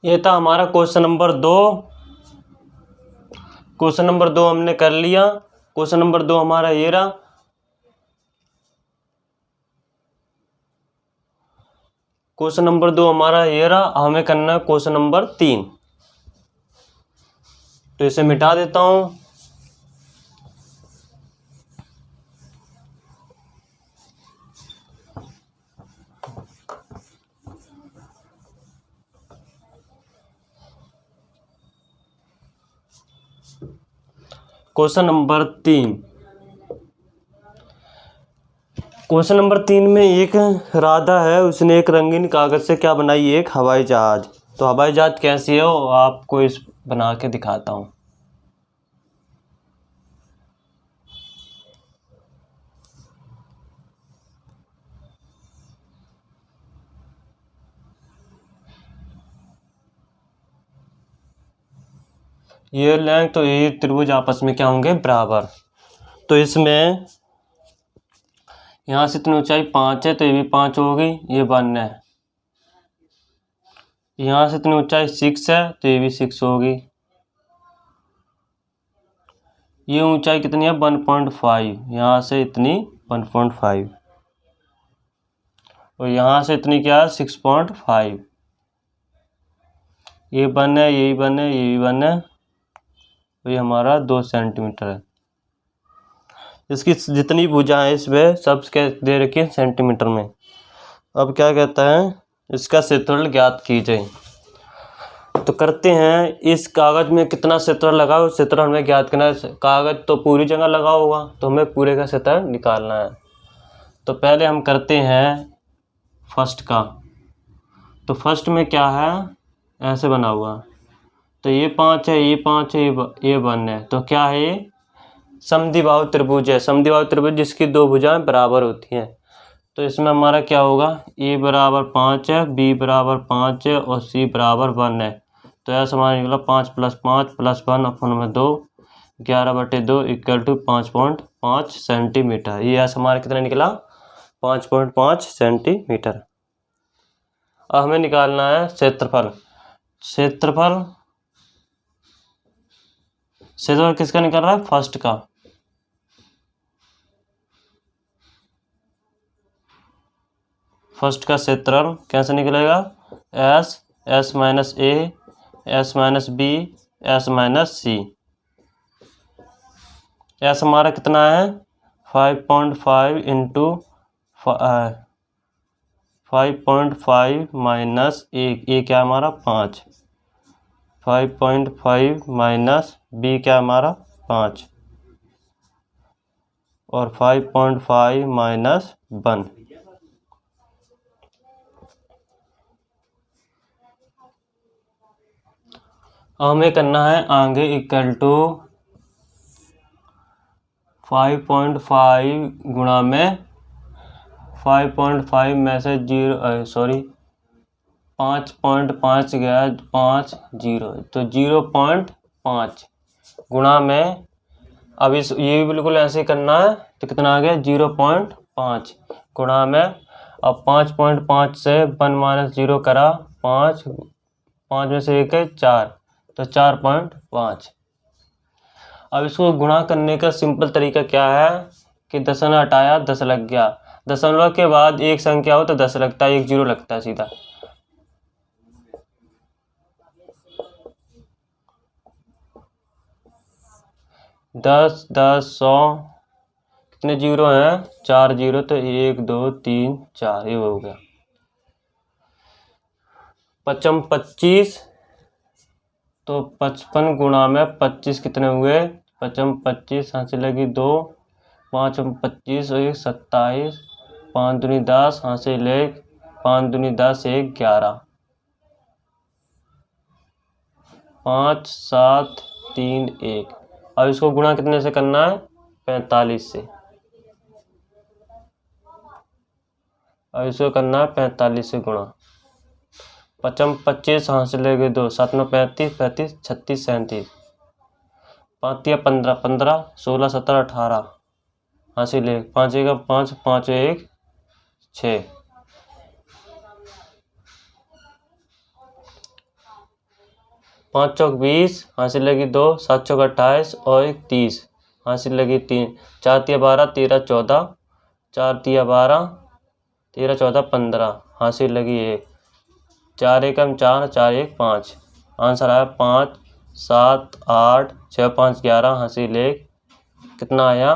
ये था हमारा क्वेश्चन नंबर 2। क्वेश्चन नंबर 2 हमने कर लिया। क्वेश्चन नंबर 2 हमारा ये रहा। क्वेश्चन नंबर 2 हमारा ये रहा। हमें करना है क्वेश्चन नंबर 3। तो इसे मिटा देता हूं। Question number 3। क्वेश्चन नंबर 3 में एक राधा है, उसने एक रंगीन कागज से क्या बनाई, एक हवाई जहाज। तो हवाई जहाज कैसी है वो आपको इस बना के दिखाता हूँ। ये लेंथ तो ये त्रिभुज आपस में क्या होंगे, बराबर। तो इसमें यहाँ से इतनी ऊंचाई 5 है तो ये भी 5 होगी, ये 1 है। यहाँ से इतनी ऊंचाई 6 है तो ये भी 6 होगी। ये ऊंचाई कितनी है 1.5, यहाँ से इतनी 1.5 और यहाँ से इतनी क्या है 6.5। ये 1 है, ये भी 1 है, ये भी 1 है। तो ये हमारा 2 सेंटीमीटर है। इसकी जितनी भुजा है इसमें सब क्या दे रखी है सेंटीमीटर में। अब क्या कहता है, इसका क्षेत्रफल ज्ञात कीजिए। तो करते हैं, इस कागज में कितना क्षेत्रफल लगा है क्षेत्रफल हमें ज्ञात करना है। कागज तो पूरी जगह लगा होगा तो हमें पूरे का क्षेत्रफल निकालना है। तो पहले हम करते हैं फर्स्ट का। तो फर्स्ट में क्या है, ऐसे बना हुआ। तो ये 5 है, ये 5 है, ये 1 है। तो क्या है, ये समद्विबाहु त्रिभुज है। समद्विबाहु त्रिभुज जिसकी 2 भुजाएं बराबर होती हैं। तो इसमें हमारा क्या होगा, ए बराबर 5 है, बी बराबर 5 है और सी बराबर 1 है। तो ऐसा हमारा निकला 5 + 5 + 1 अपन में 2, 11/2 = 5.5 सेंटीमीटर। ये ऐसा हमारा कितना निकला 5.5 सेंटीमीटर। अब हमें निकालना है क्षेत्रफल। क्षेत्रफल किसका निकल रहा है, फर्स्ट का। फर्स्ट का क्षेत्रफल कैसे निकलेगा, S - A S - B S - C। S हमारा कितना है 5.5 इंटू 5.5 माइनस ए क्या हमारा 5, 5.5 माइनस B क्या हमारा 5 और 5.5 माइनस 1। हमें करना है आगे = 5.5 गुणा में 5.5 में से 5.5 गया 5 0 तो 0.5 गुणा में। अब इस ये भी बिल्कुल ऐसे ही करना है। तो कितना आ गया 0.5 गुणा में। अब 5.5 से 1 - 0 करा 5 में से 1 है 4 तो 4.5। अब इसको गुणा करने का सिंपल तरीका क्या है कि दशमलव हटाया 10 लग गया। दशमलव के बाद एक संख्या हो तो 10 लगता है, एक 0 लगता है सीधा। दस 100 कितने 0 हैं 4 0 तो 1 2 3 4 ये हो गया। 55 25 तो 55 गुणा में 25 कितने हुए 55 25 यहाँ से लगी 2 5 25 और 1 27 5 दूनी 10 यहाँ से ले 5 दूनी 10 1 11 5 7 3 1। अब इसको गुणा कितने से करना है 45 से। अब इसको करना है 45 से गुणा। 55 25 यहाँ से ले गए 2 7 9 35 35 36 37 5 या 15 15 16 17 18 यहाँ से ले 5 1 5 5 1 6 5 चौक 20, हासिल लगी 2, 7 चौक 28 और 1 30, हासिल लगी 3, 4 तिया 12, 13 14, 4 तिया 12, 13 14 15, हासिल लगी 1, 4 एकम 4, 4 1 5, आंसर आया 5 7 8 6 5 11, हासिल 1, कितना आया?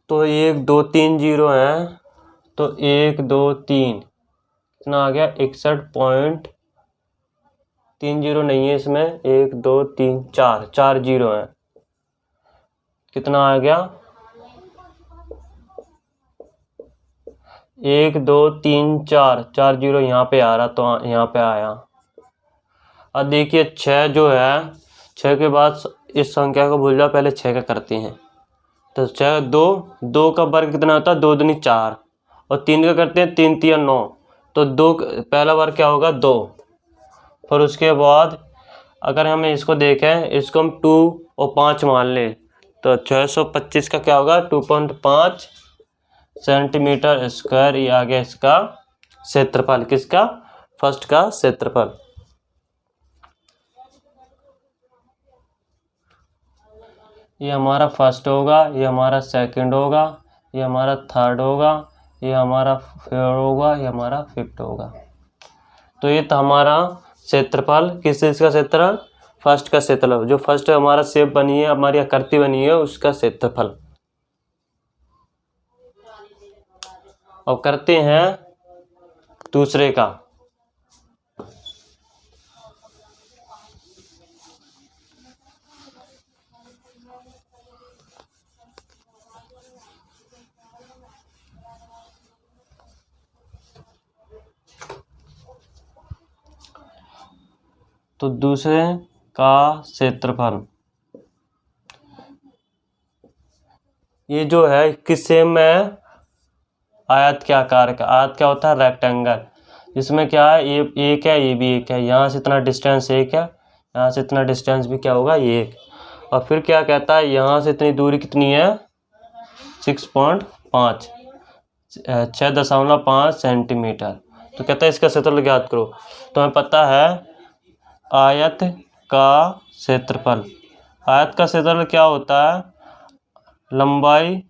तो 1 2 3 0 है, तो 1 2 3 कितना आ गया? 61.30 नहीं है इसमें, 1 2 3 4 4 0 है, कितना आ गया? 1 2 3 4 4 0 यहाँ पे आ रहा, तो यहाँ पे आया। अब देखिए 6 जो है, 6 के बाद इस संख्या को भूल जाओ, पहले 6 का करते हैं। तो 6 2 का वर्ग कितना होता है? 2 दूनी 4, और 3 का करते हैं 3 तिया 9, तो 2 पहला वर्ग क्या होगा? 2। फिर उसके बाद अगर हम इसको देखें, इसको हम 2 और 5 मान लें, तो 625 का क्या होगा? 2.5 सेंटीमीटर स्क्वायर। ये आ गया इसका क्षेत्रफल, किसका? फर्स्ट का क्षेत्रफल। ये हमारा फर्स्ट होगा, ये हमारा सेकंड होगा, ये हमारा थर्ड होगा, ये हमारा फोर्थ होगा, ये हमारा फिफ्थ होगा। तो ये था हमारा क्षेत्रफल, किस चीज़ का क्षेत्रफल? फर्स्ट का क्षेत्रफल, जो फर्स्ट हमारा शेप बनी है, हमारी आकृति बनी है, उसका क्षेत्रफल। अब करते हैं दूसरे का। तो दूसरे का क्षेत्रफल, ये जो है किस शेप में? आयत के आकार का। आयत क्या होता है? रेक्टेंगल। इसमें क्या है? ये एक है, ये भी एक है, यहाँ से इतना डिस्टेंस एक है, यहाँ से इतना डिस्टेंस भी क्या होगा? ये एक। और फिर क्या कहता है? यहाँ से इतनी दूरी कितनी है? 6.5 6.5 सेंटीमीटर। तो कहता है इसका क्षेत्रफल ज्ञात करो। तो हमें पता है आयत का क्षेत्रफल। आयत का क्षेत्रफल क्या होता है? लंबाई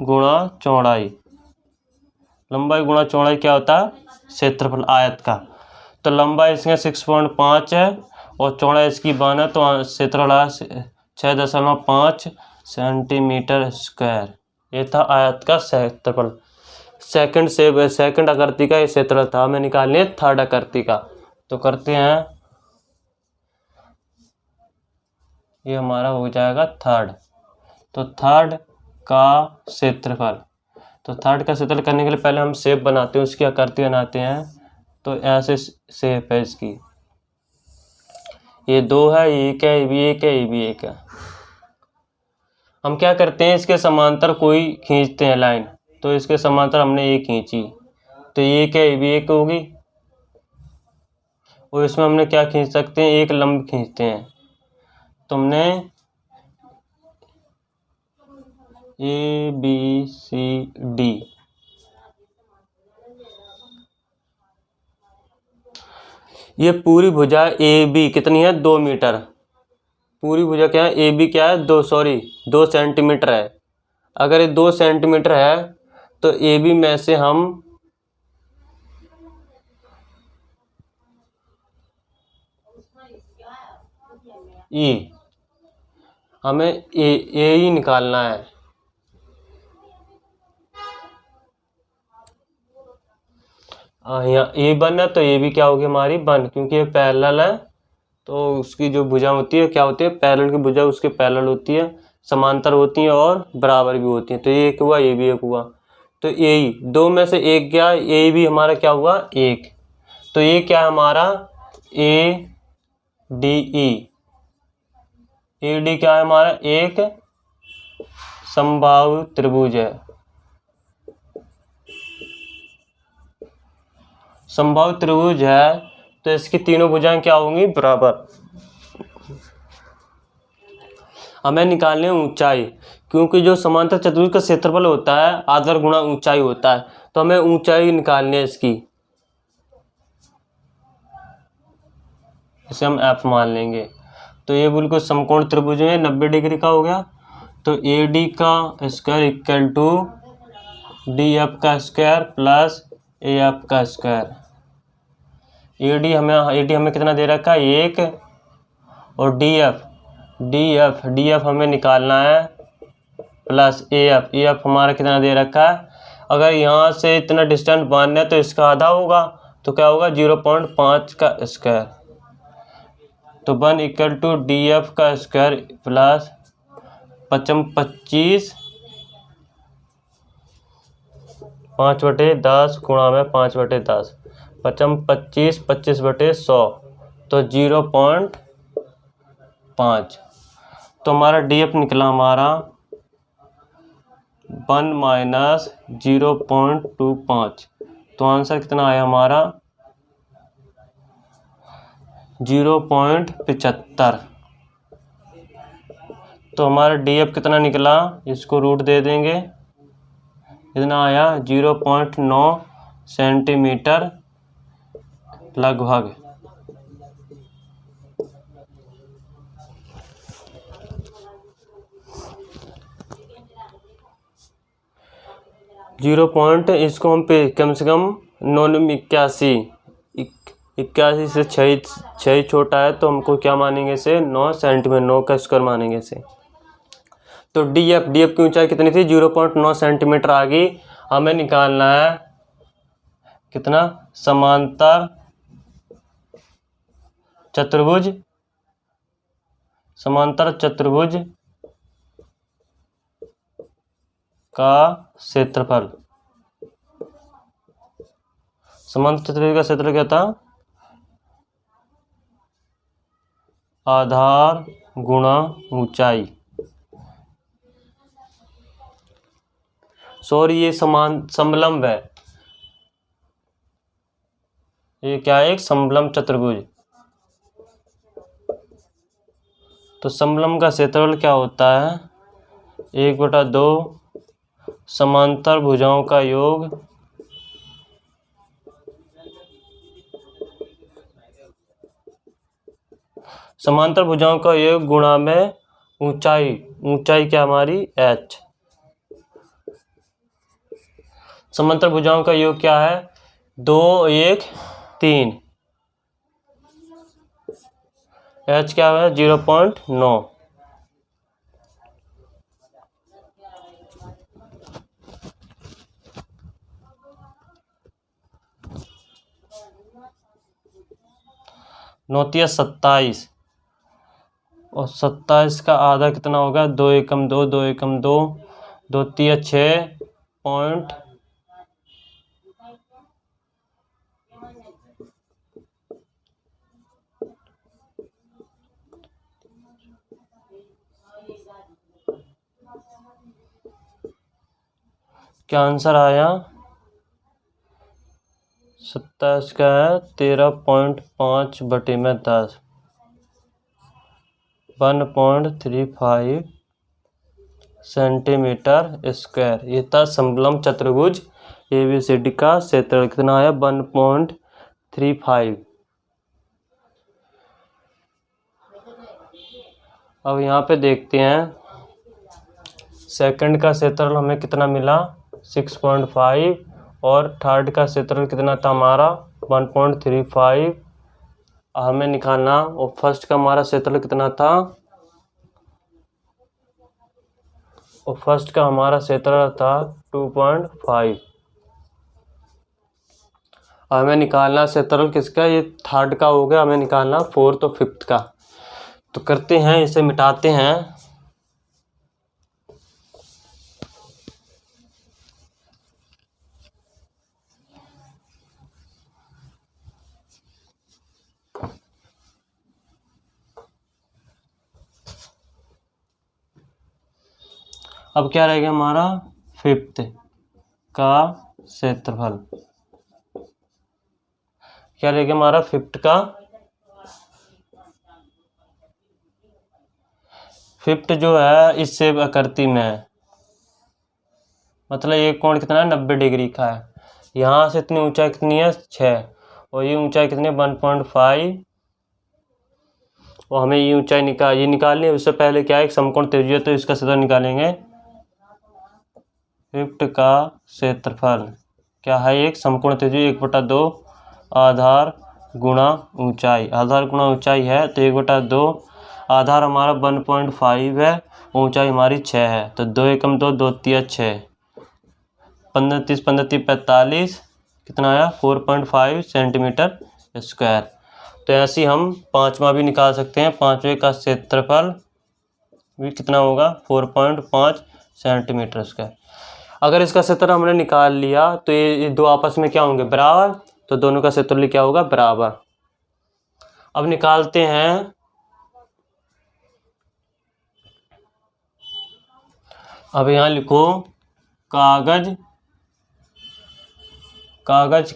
गुणा चौड़ाई। लंबाई गुणा चौड़ाई क्या होता है? क्षेत्रफल आयत का। तो लंबाई इसमें 6.5 है और चौड़ाई इसकी 1 है, तो क्षेत्रफल 6.5 सेंटीमीटर स्क्वायर। ये था आयत का क्षेत्रफल। सेकंड आकृति का ये क्षेत्रफल था। हमें निकालनी है थर्ड आकृति का। तो करते हैं, ये हमारा हो जाएगा थर्ड। तो थर्ड का क्षेत्रफल, तो थर्ड का क्षेत्रफल करने के लिए पहले हम शेप बनाते हैं, उसकी आकृति बनाते हैं। तो ऐसे शेप है इसकी, ये 2 है, ये 1 है, ये भी 1 है, ये भी 1 है। हम क्या करते हैं? इसके समांतर कोई खींचते हैं लाइन। तो इसके समांतर हमने ये खींची, तो ये 1 है, ये भी 1 होगी। और इसमें हमने क्या खींच सकते हैं? एक लंब खींचते हैं। तो हमने ABCD, ये पूरी भुजा AB कितनी है? 2 मीटर। पूरी भुजा क्या है? AB क्या है? 2 सेंटीमीटर है। अगर ये 2 सेंटीमीटर है, तो AB में से हम हमें ए ही निकालना है। यहाँ A1 है, तो ये भी क्या होगी हमारी? 1, क्योंकि ये पैरेलल है। तो उसकी जो भुजा होती है क्या होती है? पैरेलल की भुजा उसके पैरेलल होती है, समांतर होती है और बराबर भी होती है। तो ये एक हुआ, ये भी एक हुआ। तो ए 2 में से 1 गया, ए भी हमारा क्या हुआ? 1। तो ये क्या है हमारा? ADE। AD क्या है हमारा? एक समबाहु त्रिभुज है। समबाहु त्रिभुज है तो इसकी तीनों भुजाएं क्या होंगी, बराबर। हमें निकालनी है ऊंचाई, क्योंकि जो समांतर चतुर्भुज का क्षेत्रफल होता है आधार गुणा ऊंचाई होता है, तो हमें ऊंचाई निकालनी है इसकी। इसे हम एफ मान लेंगे। तो ये बिल्कुल समकोण त्रिभुज में 90 डिग्री का हो गया। तो ए डी का square equal to D F का स्क्वायर प्लस ए एफ का स्क्वायर। ए डी हमें कितना दे रखा है, 1, और डी एफ हमें निकालना है प्लस ए एफ हमारा कितना दे रखा है। अगर यहाँ से इतना डिस्टेंस मानना है तो इसका आधा होगा, तो क्या होगा 0.5 का स्क्वायर। तो 1 इक्वल टू डी एफ का स्क्वायर प्लस 25 5/10 गुणा में 5/10 25 25/100 तो 0.5। तो हमारा डी एफ निकला हमारा 1 माइनस 0.25। तो आंसर कितना आया हमारा 0.75। तो हमारा डी एफ कितना निकला, इसको रूट दे देंगे, इतना आया 0.9 सेंटीमीटर लगभग। इसको हम पे कम से कम 81 से 6 छोटा है, तो हमको क्या मानेंगे इसे 9 सेंटीमीटर, 9 का स्क्वायर मानेंगे इसे। तो डी एफ की ऊंचाई कितनी थी, 0.9 सेंटीमीटर आ गई। हमें निकालना है कितना, समांतर चतुर्भुज का क्षेत्रफल। समांतर चतुर्भुज का क्षेत्रफल क्या था, आधार गुणा ऊंचाई। सॉरी, ये समलंब है, ये क्या है, एक समलंब चतुर्भुज। तो समलंब का क्षेत्रफल क्या होता है, 1/2 समांतर भुजाओं का योग गुणा में ऊंचाई क्या हमारी h। समांतर भुजाओं का योग क्या है, 2 1 3, h क्या है 0.9। नौतिया 27, और 27 का आधा कितना होगा, 2 एकम 2, 2 एकम 2, 2 तिया 6 पॉइंट 'क्या आंसर आया, 27 का है 13.5/10 1.35 सेंटीमीटर स्क्वायर। ये था समलंब चतुर्भुज ABCD का क्षेत्रफल कितना आया, 1.35। अब यहाँ पे देखते हैं सेकंड का क्षेत्रफल हमें कितना मिला, 6.5, और थर्ड का क्षेत्रफल कितना था हमारा 1.35। हमें निकालना, और फर्स्ट का हमारा क्षेत्रफल कितना था, और फर्स्ट का हमारा क्षेत्रफल था 2.5। हमें निकालना क्षेत्रफल किसका, ये थर्ड का हो गया, हमें निकालना फोर्थ और फिफ्थ का। तो करते हैं, इसे मिटाते हैं। अब क्या रहेगा हमारा, फिफ्थ का क्षेत्रफल क्या रहेगा हमारा फिफ्ट जो है इससे आकृति में है, मतलब ये कोण कितना है 90 डिग्री का है। यहाँ से इतनी ऊंचाई कितनी है 6 और ये ऊंचाई कितनी है 1.5 और हमें ये ऊंचाई निकालनी है। उससे पहले क्या है एक समकोण त्रिभुज है तो इसका क्षेत्रफल निकालेंगे। फिफ्ट का क्षेत्रफल क्या है एक समकोण त्रिभुज 1/2 आधार गुणा ऊंचाई, आधार गुणा ऊंचाई है तो 1/2, आधार हमारा 1.5 है, ऊंचाई हमारी 6 है तो 2 एकम 2, 2 तिया 6, 15 30 15 30 45 कितना आया 4.5 सेंटीमीटर स्क्वायर। तो ऐसे हम पाँचवा भी निकाल सकते हैं। पाँचवें का क्षेत्रफल भी कितना होगा 4.5 सेंटीमीटर स्क्वायर। अगर इसका क्षेत्रफल हमने निकाल लिया तो ये दो आपस में क्या होंगे बराबर, तो दोनों का क्षेत्रफल क्या होगा बराबर। अब निकालते हैं, अब यहाँ लिखो कागज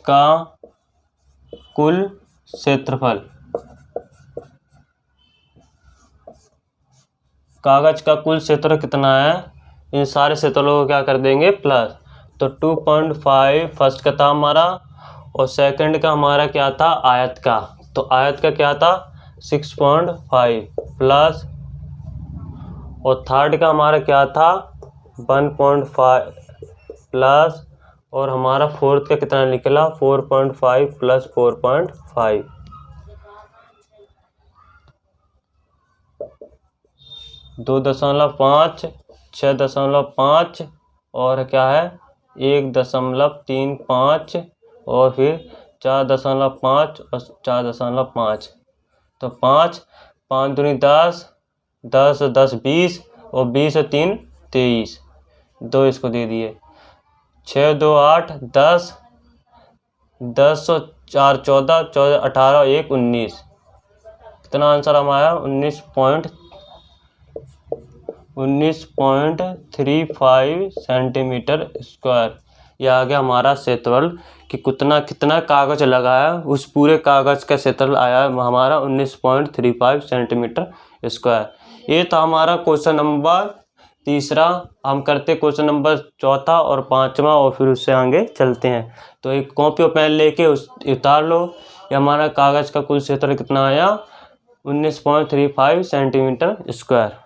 का कुल क्षेत्रफल, कागज का कुल क्षेत्र कितना है, इन सारे क्षेत्रफलों को क्या कर देंगे प्लस। तो 2.5 फर्स्ट का था हमारा और सेकंड का हमारा क्या था आयत का, तो आयत का क्या था 6.5 प्लस और थर्ड का हमारा क्या था 1.5 प्लस और हमारा फोर्थ का कितना निकला 4.5 प्लस 4.5, 2.5 6.5 और क्या है 1.35 और फिर 4.5 और 4.5, तो 5 5 दूनी 10 10 और 10 20 और 20 और 3 23, 2 इसको दे दिए, 6 2 8 10 10 और 4 14 14 18 और 1 19, कितना आंसर हमारा 19.35 सेंटीमीटर स्क्वायर। यह आ गया हमारा क्षेत्रफल कि कितना कागज लगाया, उस पूरे कागज का क्षेत्रफल आया हमारा 19.35 सेंटीमीटर स्क्वायर। ये था हमारा क्वेश्चन नंबर तीसरा। हम करते क्वेश्चन नंबर चौथा और पांचवा और फिर उससे आगे चलते हैं। तो एक कॉपी और पेन लेके उतार लो। ये हमारा कागज का कुल क्षेत्रफल कितना आया 19.35 सेंटीमीटर स्क्वायर।